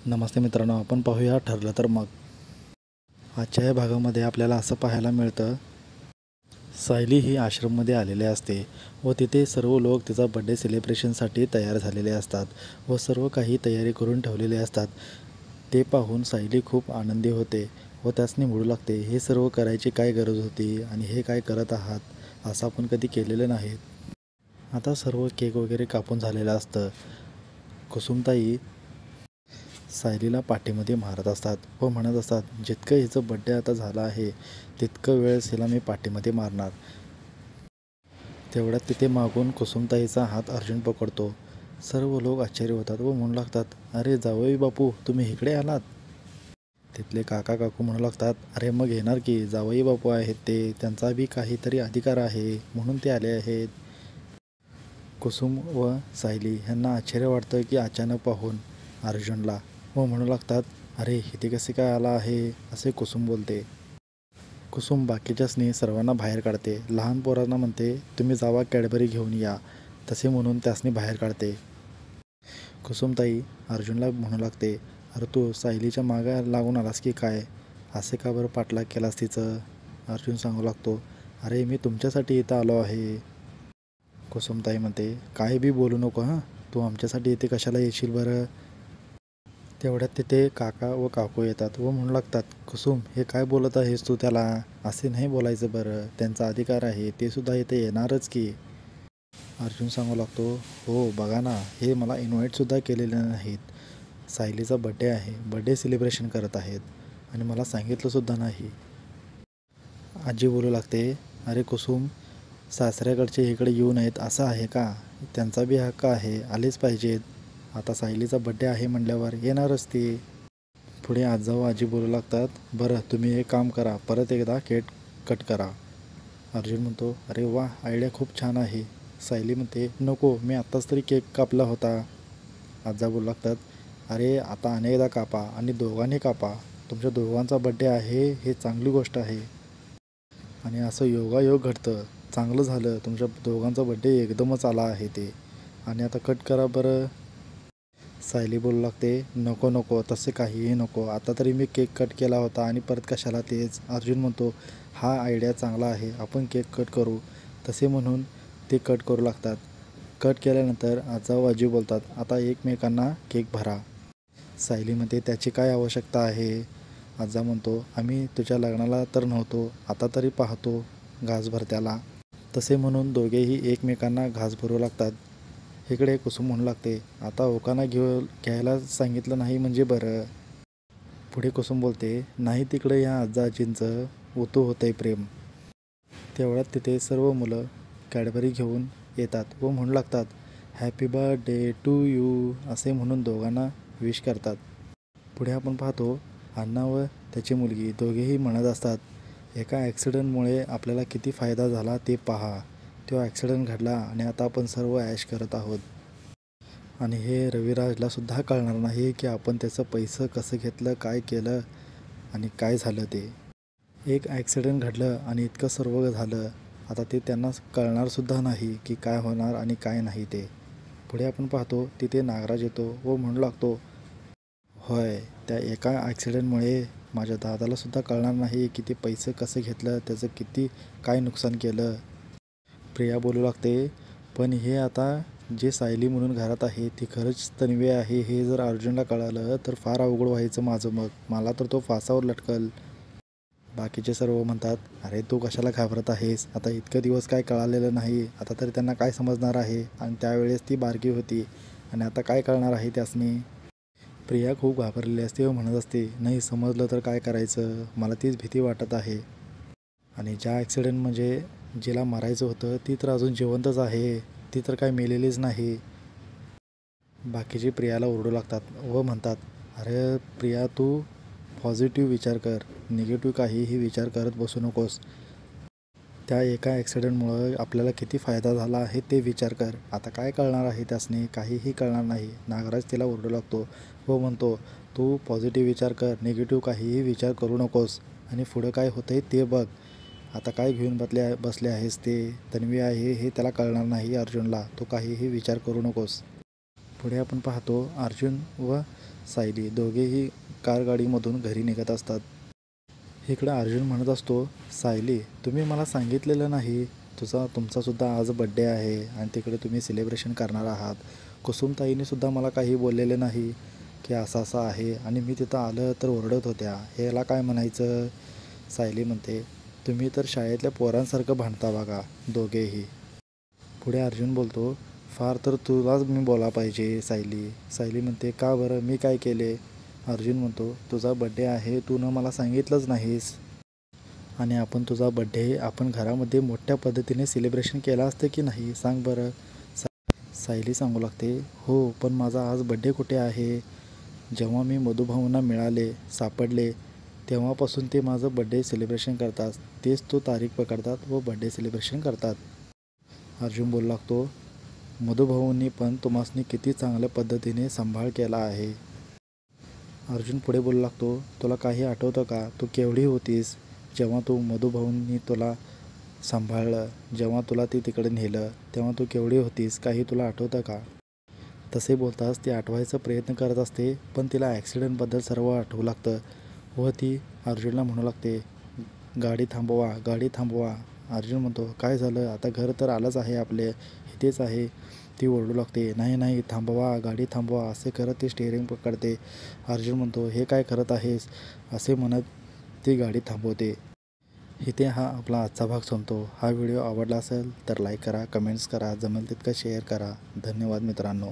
नमस्ते मित्रांनो, आपण पाहूया ठरलं तर मग. आजच्या या भागामध्ये आपल्याला असं पाहायला मिळतं, सायली ही आश्रममध्ये आलेले असते व तिथे सर्व लोक तिचा बड्डे सेलिब्रेशनसाठी तयार झालेले असतात व सर्व काही तयारी करून ठेवलेले असतात. ते पाहून सायली खूप आनंदी होते व त्यासनी म्हणू लागते, हे सर्व करायची काय गरज होती आणि हे काय करत आहात, असं आपण कधी केलेलं नाही. आता सर्व केक वगैरे कापून झालेलं असतं. कुसुमताई सायलीला पाठीमध्ये मारत असतात व म्हणत असतात, जितकं हिचं बड्डे आता झालं आहे तितकं वेळेस हिला मी पाठीमध्ये मारणार. तेवढ्यात तिथे मागून कुसुमताईचा हात अर्जुन पकडतो. सर्व लोक आश्चर्य होतात व म्हणू लागतात, अरे जावई बापू, तुम्ही इकडे आलात. तिथले काका काकू म्हणू लागतात, अरे मग येणार की, जावई बापू आहेत ते, त्यांचा बी काहीतरी अधिकार आहे म्हणून ते आले आहेत. कुसुम व सायली यांना आश्चर्य वाटतं की अचानक पाहून अर्जुनला व म्हणू लागतात, अरे इथे कसे काय आला आहे, असे कुसुम बोलते. कुसुम बाकीच्यासनी सर्वांना बाहेर काढते. लहान पोरांना म्हणते, तुम्ही जावा कॅडबरी घेऊन या, तसे म्हणून त्यासनी बाहेर काढते. कुसुमताई अर्जुनला म्हणू लागते, अरे तू सायलीच्या मागं लागून आलास की काय, असे का बरं पाठलाग केलास तिचं. अर्जुन सांगू लागतो, अरे मी तुमच्यासाठी इथं आलो आहे. कुसुमताई म्हणते, काय बी बोलू नको हां, तू आमच्यासाठी इथे कशाला येशील बरं. तेवढ्यात तिथे काका व काकू येतात व म्हणू लागतात, कुसुम हे काय बोलत आहेस तू त्याला, असे नाही बोलायचं बरं, त्यांचा अधिकार आहे, ते सुद्धा इथे येणारच की. अर्जुन सांगू लागतो, हो बघा ना, हे मला इन्व्हाइटसुद्धा केलेले नाहीत. सायलीचा बड्डे आहे, बड्डे सेलिब्रेशन करत आहेत आणि मला सांगितलंसुद्धा नाही. आजी बोलू लागते, अरे कुसुम, सासऱ्याकडचे इकडे येऊ नयेत असं आहे का, त्यांचा बी हक्क आहे, आलेच पाहिजेत. आता सायलीचा बड्डे आहे म्हटल्यावर येणारच ती. पुढे आजा व आजी बोलू लागतात, बरं तुम्ही एक काम करा, परत एकदा केक कट करा. अर्जुन म्हणतो, अरे वा, आयडिया खूप छान आहे. सायली म्हणते, नको, मी आत्ताच तरी केक कापला होता. आजा बोलू लागतात, अरे आता अनेकदा कापा आणि दोघांनी कापा, तुमच्या दोघांचा बड्डे आहे हे चांगली गोष्ट आहे आणि असं योगायोग घडतं, चांगलं झालं, तुमच्या दोघांचा बड्डे एकदमच आला आहे ते, आणि आता कट करा बरं. सायली बोलू लागते, नको नको, तसे काहीही नको, आता तरी मी केक कट केला होता आणि परत कशाला तेच. अर्जुन म्हणतो, हा आयडिया चांगला आहे, आपण केक कट करू. तसे म्हणून ते कट करू लागतात. कट केल्यानंतर आजा व आजी बोलतात, आता एकमेकांना केक भरा. सायली म्हणते, त्याची काय आवश्यकता आहे. आजा म्हणतो, आम्ही तुझ्या लग्नाला तर नव्हतो, आता तरी पाहतो घासभर त्याला. तसे म्हणून दोघेही एकमेकांना घास भरू लागतात. इकडे कुसुम म्हणू लागते, आता ओकाना घ्यायला सांगितलं नाही म्हणजे बरं. पुढे कुसुम बोलते, नाही तिकडे या आजा आजींचं ओतू होतंय प्रेम. तेवढ्यात तिथे सर्व मुलं कॅडबरी घेऊन येतात व म्हणू लागतात, हॅपी बर्थडे टू यू, असे म्हणून दोघांना विश करतात. पुढे आपण पाहतो, अण्णा व त्याची मुलगी दोघेही म्हणत असतात, एका ॲक्सिडेंटमुळे आपल्याला किती फायदा झाला ते पहा. तो ॲक्सिडेंट घडला आणि आता आपण सर्व ऐश करत आहोत आणि हे रविराजलासुद्धा कळणार नाही की आपण त्याचं पैसं कसं घेतलं, काय केलं आणि काय झालं ते. एक ॲक्सिडेंट घडलं आणि इतकं सर्व झालं, आता ते त्यांना कळणारसुद्धा नाही की काय होणार आणि काय नाही ते. पुढे आपण पाहतो, तिथे नागराज येतो व म्हणू लागतो, होय, त्या एका ॲक्सिडेंटमुळे माझ्या दादालासुद्धा कळणार नाही की ते पैसे कसं घेतलं, त्याचं किती काय नुकसान केलं. प्रिया बोलू लागते, पण हे आता जे सायली म्हणून घरात आहे ती खरंच तन्वी आहे हे जर अर्जुनला कळालं तर फार अवघड व्हायचं माझं, मग मला तर तो फासावर लटकल. बाकीचे सर्व म्हणतात, अरे तू कशाला घाबरत आहेस, आता इतके दिवस काय कळालेलं नाही, आता तरी त्यांना काय समजणार आहे, आणि त्यावेळेस ती बारकी होती आणि आता काय कळणार आहे त्यासनी. प्रिया खूप घाबरलेली असते व म्हणत असते, नाही समजलं तर काय करायचं, मला तीच भीती वाटत आहे. आणि ज्या ॲक्सिडेंट म्हणजे जिला मारायचं होतं ती तर अजून जिवंतच आहे, ती तर काय मेलेलीच नाही. बाकीचे प्रियाला ओरडू लागतात व म्हणतात, अरे प्रिया तू पॉझिटिव्ह विचार कर, निगेटिव्ह काहीही विचार करत बसू नकोस. त्या एका ॲक्सिडेंटमुळं आपल्याला किती फायदा झाला आहे ते विचार कर, आता काय कळणार आहे त्यासनी, काहीही कळणार नाही. नागराज तिला ओरडू लागतो व म्हणतो, तू पॉझिटिव्ह विचार कर, निगेटिव्ह काहीही विचार करू नकोस आणि पुढं काय होतंय ते बघ. आता काय घेऊन बसले आहेस ते, तन्वी आहे हे त्याला कळणार नाही अर्जुनला, तो काहीही विचार करू नकोस. पुढे आपण पाहतो, अर्जुन व सायली दोघेही कार गाडीमधून घरी निघत असतात. इकडं अर्जुन म्हणत असतो, सायली तुम्ही मला सांगितलेलं नाही तुमचासुद्धा आज बड्डे आहे आणि तिकडे तुम्ही सेलिब्रेशन करणार आहात. कुसुमताईनेसुद्धा मला काही बोललेले नाही की असं असं आहे आणि मी तिथं आलं तर ओरडत होत्या, ह्याला काय म्हणायचं. सायली म्हणते, तुम्ही तर शाळेतल्या पोरांसारखं भांडता बघा दोघेही. पुढे अर्जुन बोलतो, फार तर तुलाच मी बोला पाहिजे सायली. सायली म्हणते, का बरं, मी काय केले. अर्जुन म्हणतो, तुझा बड्डे आहे, तू न मला सांगितलंच नाहीस आणि आपण तुझा बड्डे आपण घरामध्ये मोठ्या पद्धतीने सेलिब्रेशन केलं असतं की नाही सांग बरं. सायली सांगू लागते, हो पण माझा आज बड्डे कुठे आहे. जेव्हा मी मधुभाऊंना सापडले तेव्हापासून ते माझं बड्डे सेलिब्रेशन करतात. तेच तो तारीख पकडतात व बड्डे सेलिब्रेशन करतात. अर्जुन बोलू लागतो, मधुभाऊंनी पण तुम्हासनी किती चांगल्या पद्धतीने सांभाळ केला आहे. अर्जुन पुढे बोलू लागतो, तुला काही आठवतं का, तू केवढी होतीस जेव्हा तू मधुभाऊंनी तुला सांभाळलं, जेव्हा तुला ती तिकडे नेलं तेव्हा तू केवढी होतीस, काही तुला आठवतं का. तसे बोलताच ती आठवायचा प्रयत्न करत असते पण तिला ॲक्सिडेंटबद्दल सर्व आठवू लागतं व ती अर्जुनला म्हणू लागते, गाडी थांबवा, गाडी थांबवा. अर्जुन म्हणतो, काय झालं, आता घर तर आलंच आहे आपले, इथेच आहे. ती ओरडू लागते, नाही नाही थांबवा, गाडी थांबवा. असे करत ती स्टेअरिंग पकडते. अर्जुन म्हणतो, हे काय करत आहेस, असे म्हणत ती गाडी थांबवते. इथे हा आपला आजचा भाग संपतो. हा व्हिडिओ आवडला असेल तर लाईक करा, कमेंट्स करा, जमेल तितकं शेअर करा. धन्यवाद मित्रांनो.